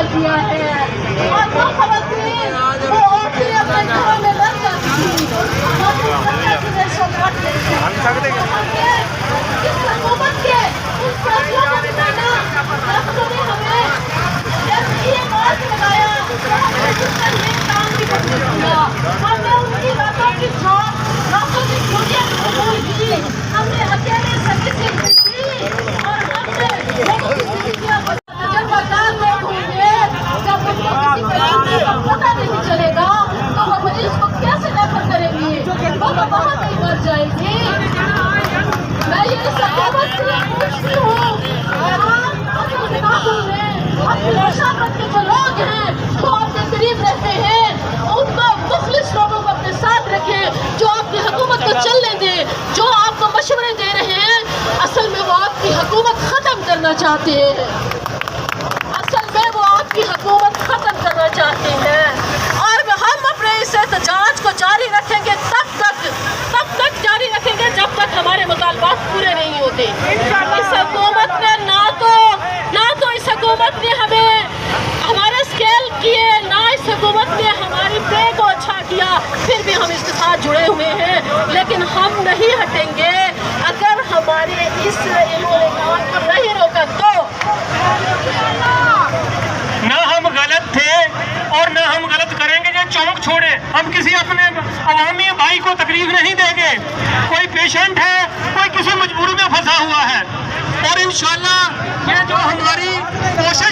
कर दिया है। और वो खवातीन वो औरतें अपने घरों में बंद जाती थी, इस हुकूमत के उस फैसलों को मिटाना डॉक्टरों ने हमें ये मार्ग लगाया, हमने जिसका ये काम भी कबूल किया, हमने उनकी बातों की छाप रातों की दुनिया में कबूल की, हमने अकेले सर्विसेज दी और हमने लोगों की जिंदगियां तजर्बाकार लोग होंगे। जब उनको किसी मरीज का पता नहीं चलेगा तो वो मरीज को कैसे रेफर करेंगे, वो तो वहाँ नहीं मर जाएगी। मैं ये हुकूमत से पूछती हूँ, अपनी मुशावरत के जो लोग हैं जो आपके करीब रहते हैं उनको मुखलिस लोगों को अपने साथ रखें, जो आपकी हुकूमत को चलने दें, जो आपको मशवरे दे रहे हैं असल में वो आपकी हुकूमत खत्म करना चाहते हैं, असल में वो आपकी हुकूमत खत्म करना चाहते हैं। और हम अपने इस एहतजाज को जारी रखेंगे तब तक जारी रखेंगे जब तक हमारे मुतालबात पूरे नहीं होते। इस हुकूमत ने ना तो इस हुकूमत ने हमें हमारे स्केल किए, ना इस हुकूमत ने हमारी पे को अच्छा किया, फिर भी हम इसके साथ जुड़े हुए हैं, लेकिन हम नहीं हटेंगे अगर हमारे इस इन्होंने काम को नहीं रोका तो। ना हम गलत थे और ना हम गलत करेंगे जो चौक छोड़े। हम किसी अपने अवामी भाई को तकलीफ नहीं देंगे। कोई पेशेंट है, कोई किसी मजबूरी में फंसा हुआ है और इंशाल्लाह ये जो हमारी कोशिश